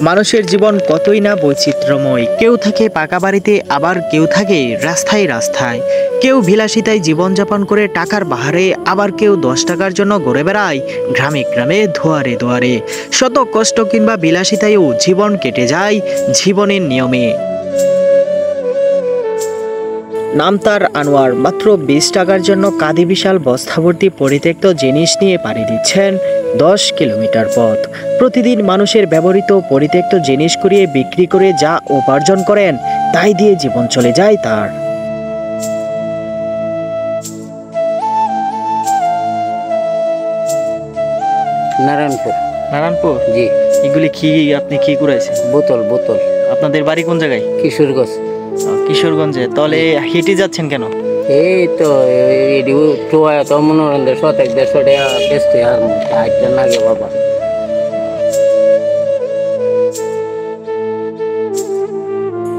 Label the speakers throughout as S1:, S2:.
S1: মানুষের জীবন কতই না বৈচিত্র্যময়। কেউ থাকে পাকা বাড়িতে, আবার কেউ থাকে রাস্তায় রাস্তায়। কেউ বিলাসিতায় জীবনযাপন করে টাকার বাহারে, আবার কেউ 10 টাকার জন্য ঘুরে বেড়ায় গ্রামে গ্রামে দুয়ারে দুয়ারে। শত কষ্ট কিংবা বিলাসিতায়ও জীবন কেটে যায় জীবনের নিয়মে। নাম তার আনোয়ার। মাত্র 20 টাকার জন্য কাঁধে বিশাল বস্তাভর্তি পরিত্যক্ত জিনিস নিয়ে পাড়ি দিচ্ছেন 10 কিলোমিটার পথ। প্রতিদিন মানুষের ব্যবহৃত পরিত্যক্ত জিনিস কুড়িয়ে বিক্রি করে যা উপার্জন করেন, তাই দিয়ে জীবন চলে যায় তার।
S2: নারায়ণপুর।
S1: নারায়ণপুর?
S2: জি।
S1: এগুলি কি আপনি কি করেছেন?
S2: বোতল বোতল।
S1: আপনাদের বাড়ি কোন জায়গায়?
S2: কিশোরগঞ্জ।
S1: কিশোরগঞ্জে। তাহলে হেঁটে যাচ্ছেন কেন?
S2: এই তো তো মনোরঞ্জন 100-150 টাকা বেচতে আর হাইটটা লাগে বাবা।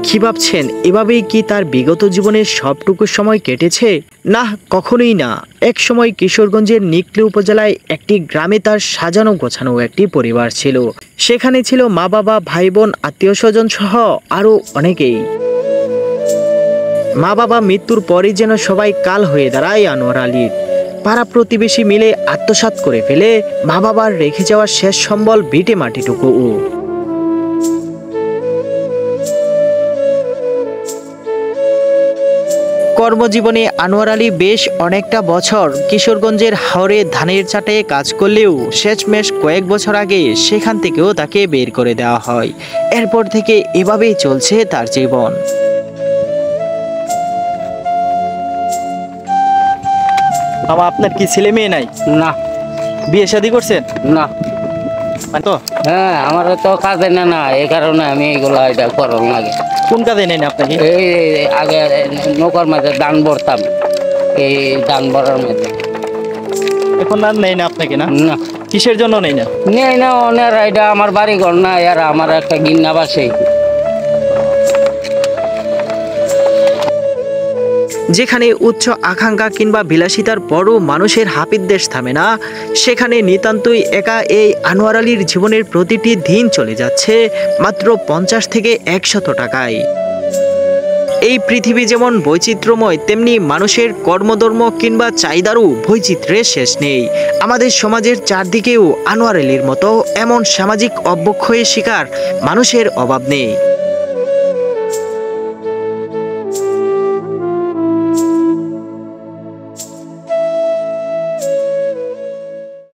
S1: কি ভাবছেন, এভাবেই কি তার বিগত জীবনের সবটুকু সময় কেটেছে? না, কখনোই না। এক সময় কিশোরগঞ্জের নিকলি উপজেলায় একটি গ্রামে তার সাজানো গোছানো একটি পরিবার ছিল। সেখানে ছিল মা বাবা, ভাই বোন, আত্মীয় স্বজন সহ আরো অনেকেই। মা বাবা মৃত্যুর পরই যেন সবাই কাল হয়ে দাঁড়ায় আনোয়ার আলীর। পাড়া প্রতিবেশী মিলে আত্মসাৎ করে ফেলে মা বাবার রেখে যাওয়ার শেষ সম্বল ভিটে মাটিটুকু। কর্মজীবনে আনোয়ার আলী বেশ অনেকটা বছর কিশোরগঞ্জের হাওরে ধানের চাটে কাজ করলেও শেষমেশ কয়েক বছর আগে সেখান থেকেও তাকে বের করে দেওয়া হয়। এরপর থেকে এভাবেই চলছে তার জীবন। বাবা, আপনার কি ছেলে মেয়ে নাই?
S2: না।
S1: বিয়ে শাদী করছেন?
S2: না।
S1: তো
S2: হ্যাঁ, আমার তো কাজে না, এই কারণে আমি এইগুলো এটা করলাম লাগে।
S1: কোন কাজে নেন আপনাকে?
S2: এই আগে নৌকার মাঝে ধান ভরতাম, এই ধান ভরার মধ্যে।
S1: এখন আর নেই না আপনাকে? না।
S2: না।
S1: কিসের জন্য নেই না?
S2: নেই না, ওনার এটা আমার বাড়ি ঘর না, আর আমার একটা গিন্না বাসে।
S1: যেখানে উচ্চ আকাঙ্ক্ষা কিংবা বিলাসিতার পরও মানুষের হাপিত্যেশ থামে না, সেখানে নিতান্তই একা এই আনোয়ার আলীর জীবনের প্রতিটি দিন চলে যাচ্ছে মাত্র 50 থেকে 100 টাকায়। এই পৃথিবী যেমন বৈচিত্র্যময়, তেমনি মানুষের কর্মধর্ম কিংবা চাহিদারও বৈচিত্র্যের শেষ নেই। আমাদের সমাজের চারদিকেও আনোয়ার আলীর মতো এমন সামাজিক অবক্ষয়ের শিকার মানুষের অভাব নেই।